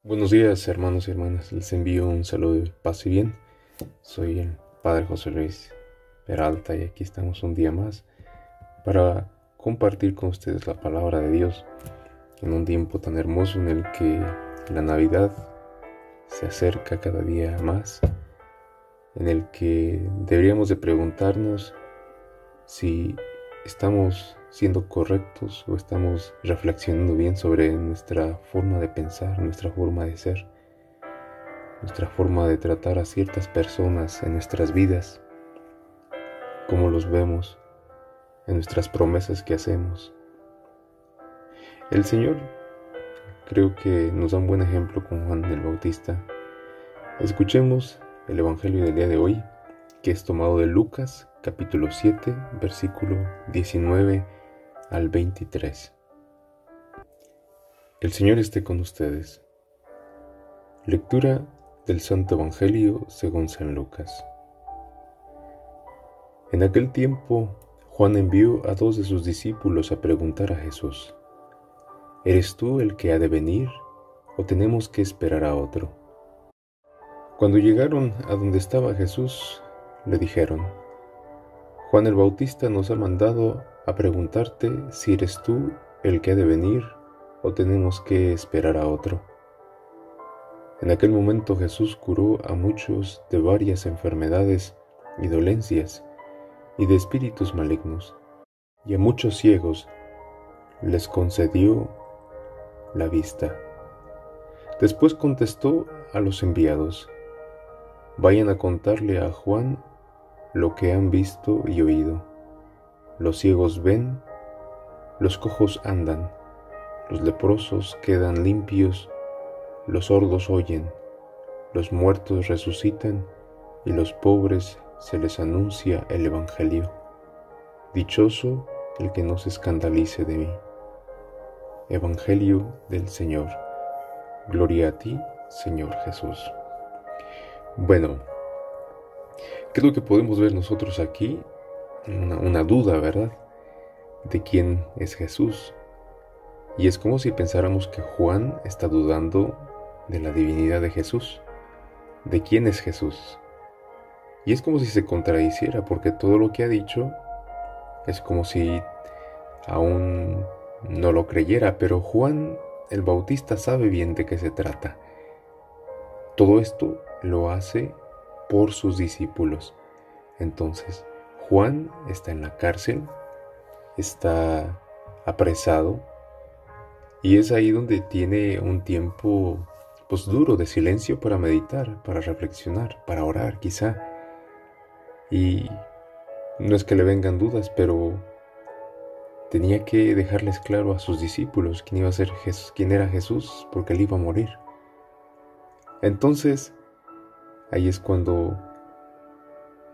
Buenos días, hermanos y hermanas. Les envío un saludo de paz y bien. Soy el Padre José Luis Peralta y aquí estamos un día más para compartir con ustedes la palabra de Dios en un tiempo tan hermoso en el que la Navidad se acerca cada día más, en el que deberíamos de preguntarnos si estamos siendo correctos o estamos reflexionando bien sobre nuestra forma de pensar, nuestra forma de ser, nuestra forma de tratar a ciertas personas en nuestras vidas, cómo los vemos, en nuestras promesas que hacemos. El Señor creo que nos da un buen ejemplo con Juan el Bautista. Escuchemos el Evangelio del día de hoy, que es tomado de Lucas, capítulo 7, versículo 19 al 23. El Señor esté con ustedes. Lectura del Santo Evangelio según San Lucas. En aquel tiempo, Juan envió a 2 de sus discípulos a preguntar a Jesús: ¿Eres tú el que ha de venir, o tenemos que esperar a otro? Cuando llegaron a donde estaba Jesús, le dijeron: Juan el Bautista nos ha mandado a preguntarte si eres tú el que ha de venir, o tenemos que esperar a otro. En aquel momento Jesús curó a muchos de varias enfermedades y dolencias y de espíritus malignos, y a muchos ciegos les concedió la vista. Después contestó a los enviados: vayan a contarle a Juan lo que han visto y oído. Los ciegos ven, los cojos andan, los leprosos quedan limpios, los sordos oyen, los muertos resucitan y los pobres se les anuncia el Evangelio. Dichoso el que no se escandalice de mí. Evangelio del Señor. Gloria a ti, Señor Jesús. Bueno, ¿qué es lo que podemos ver nosotros aquí? Una duda, ¿verdad? De quién es Jesús. Y es como si pensáramos que Juan está dudando de la divinidad de Jesús. ¿De quién es Jesús? Y es como si se contradiciera, porque todo lo que ha dicho es como si aún no lo creyera, pero Juan el Bautista sabe bien de qué se trata. Todo esto lo hace por sus discípulos. Entonces, Juan está en la cárcel, está apresado, y es ahí donde tiene un tiempo duro de silencio para meditar, para reflexionar, para orar quizá. Y no es que le vengan dudas, pero tenía que dejarles claro a sus discípulos quién iba a ser Jesús, quién era Jesús, porque él iba a morir. Entonces, ahí es cuando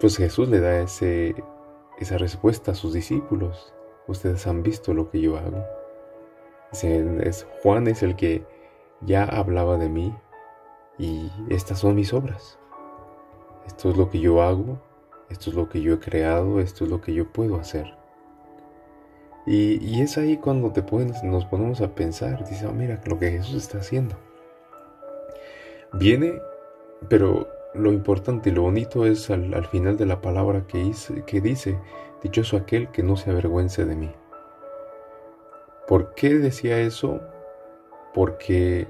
Jesús le da esa respuesta a sus discípulos. Ustedes han visto lo que yo hago. Juan es el que ya hablaba de mí y estas son mis obras. Esto es lo que yo hago, esto es lo que yo he creado, esto es lo que yo puedo hacer. Y es ahí cuando nos ponemos a pensar, dice, mira lo que Jesús está haciendo. Viene, pero lo importante y lo bonito es al final de la palabra que dice, dichoso aquel que no se avergüence de mí. ¿Por qué decía eso? Porque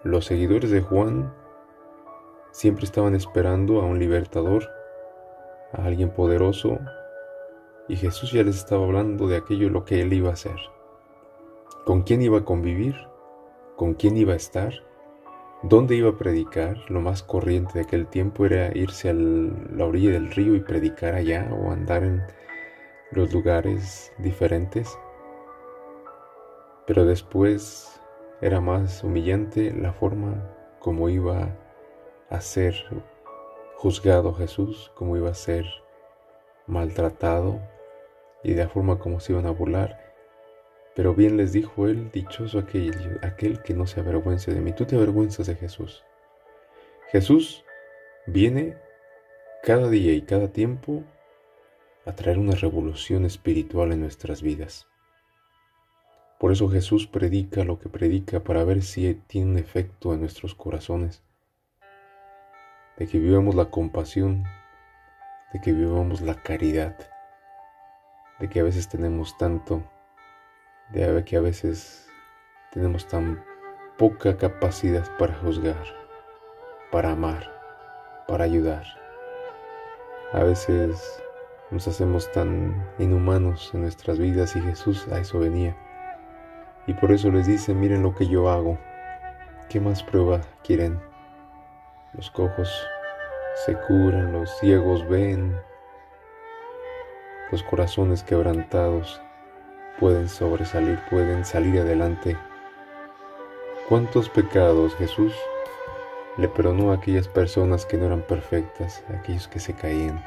los seguidores de Juan siempre estaban esperando a un libertador, a alguien poderoso, y Jesús ya les estaba hablando de aquello lo que él iba a hacer. ¿Con quién iba a convivir? ¿Con quién iba a estar? ¿Dónde iba a predicar? Lo más corriente de aquel tiempo era irse a la orilla del río y predicar allá o andar en los lugares diferentes. Pero después era más humillante la forma como iba a ser juzgado Jesús, cómo iba a ser maltratado y de la forma como se iban a burlar. Pero bien les dijo él, dichoso aquel que no se avergüence de mí. Tú te avergüenzas de Jesús. Jesús viene cada día y cada tiempo a traer una revolución espiritual en nuestras vidas. Por eso Jesús predica lo que predica para ver si tiene un efecto en nuestros corazones, de que vivamos la compasión, de que vivamos la caridad, de que a veces tenemos tanto, de que a veces tenemos tan poca capacidad para juzgar, para amar, para ayudar. A veces nos hacemos tan inhumanos en nuestras vidas y Jesús a eso venía. Y por eso les dice, miren lo que yo hago. ¿Qué más prueba quieren? Los cojos se curan, los ciegos ven, los corazones quebrantados pueden sobresalir, pueden salir adelante. ¿Cuántos pecados Jesús le perdonó a aquellas personas que no eran perfectas, a aquellos que se caían?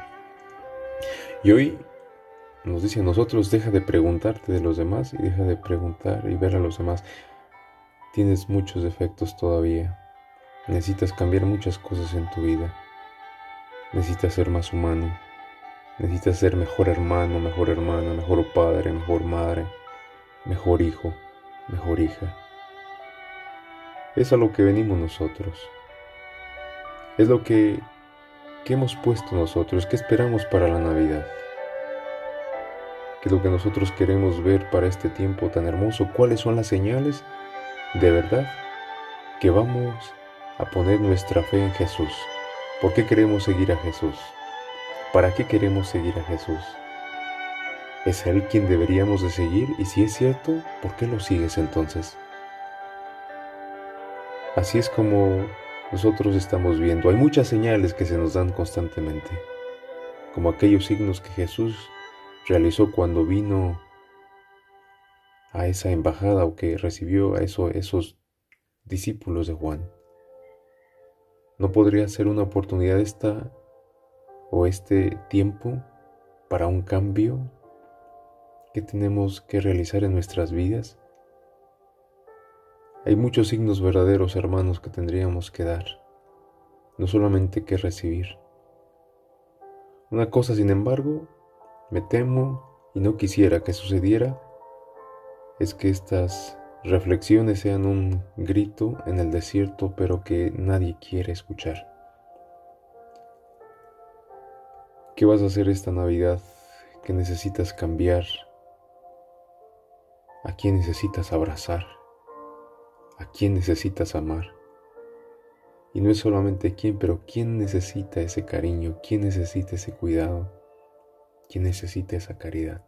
Y hoy nos dice a nosotros, deja de preguntarte de los demás y deja de preguntar y ver a los demás. Tienes muchos defectos todavía. Necesitas cambiar muchas cosas en tu vida. Necesitas ser más humano. Necesitas ser mejor hermano, mejor hermana, mejor padre, mejor madre, mejor hijo, mejor hija. Es a lo que venimos nosotros. Es lo que hemos puesto nosotros. ¿Qué esperamos para la Navidad? ¿Qué es lo que nosotros queremos ver para este tiempo tan hermoso? ¿Cuáles son las señales de verdad que vamos a poner nuestra fe en Jesús? ¿Por qué queremos seguir a Jesús? ¿Para qué queremos seguir a Jesús? ¿Es Él quien deberíamos de seguir? Y si es cierto, ¿por qué lo sigues entonces? Así es como nosotros estamos viendo. Hay muchas señales que se nos dan constantemente, como aquellos signos que Jesús realizó cuando vino a esa embajada o que recibió a esos discípulos de Juan. ¿No podría ser una oportunidad esta o este tiempo para un cambio que tenemos que realizar en nuestras vidas? Hay muchos signos verdaderos, hermanos, que tendríamos que dar, no solamente que recibir. Una cosa, sin embargo, me temo y no quisiera que sucediera, es que estas reflexiones sean un grito en el desierto, pero que nadie quiere escuchar. ¿Qué vas a hacer esta Navidad? ¿Qué necesitas cambiar? ¿A quién necesitas abrazar? ¿A quién necesitas amar? Y no es solamente quién, pero quién necesita ese cariño, quién necesita ese cuidado, quién necesita esa caridad.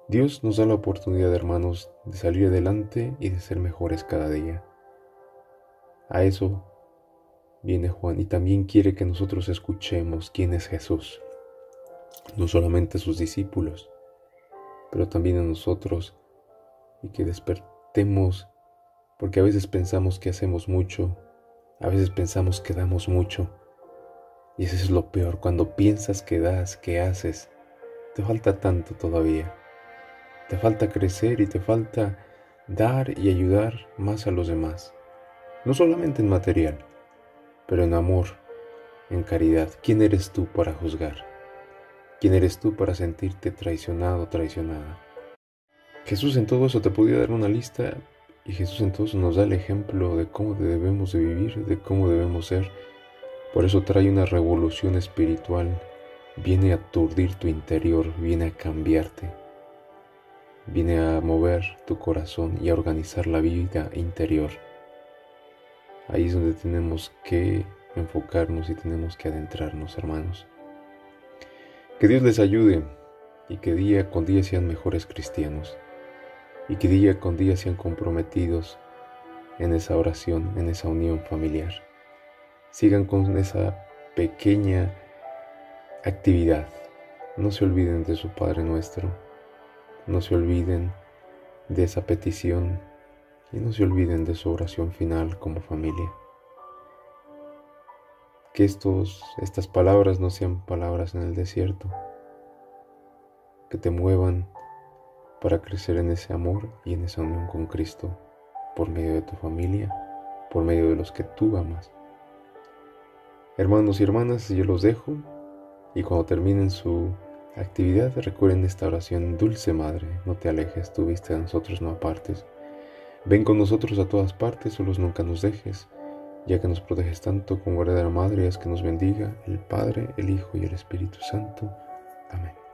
Dios nos da la oportunidad, hermanos, de salir adelante y de ser mejores cada día. A eso viene Juan y también quiere que nosotros escuchemos quién es Jesús. No solamente a sus discípulos, pero también a nosotros, y que despertemos, porque a veces pensamos que hacemos mucho, a veces pensamos que damos mucho, y eso es lo peor, cuando piensas que das, que haces, te falta tanto todavía. Te falta crecer y te falta dar y ayudar más a los demás. No solamente en material, pero en amor, en caridad. ¿Quién eres tú para juzgar? ¿Quién eres tú para sentirte traicionado, traicionada? Jesús en todo eso te podía dar una lista y Jesús en todo eso nos da el ejemplo de cómo debemos de vivir, de cómo debemos ser. Por eso trae una revolución espiritual. Viene a aturdir tu interior, viene a cambiarte. Viene a mover tu corazón y a organizar la vida interior. Ahí es donde tenemos que enfocarnos y tenemos que adentrarnos, hermanos. Que Dios les ayude y que día con día sean mejores cristianos y que día con día sean comprometidos en esa oración, en esa unión familiar. Sigan con esa pequeña actividad. No se olviden de su Padre Nuestro. No se olviden de esa petición y no se olviden de su oración final como familia. Que estas palabras no sean palabras en el desierto, que te muevan para crecer en ese amor y en esa unión con Cristo por medio de tu familia, por medio de los que tú amas. Hermanos y hermanas, yo los dejo y cuando terminen su actividad, recuerden esta oración: Dulce Madre, no te alejes, tu vista de nosotros no apartes. Ven con nosotros a todas partes, solos nunca nos dejes, ya que nos proteges tanto como verdadera Madre, haz que nos bendiga el Padre, el Hijo y el Espíritu Santo. Amén.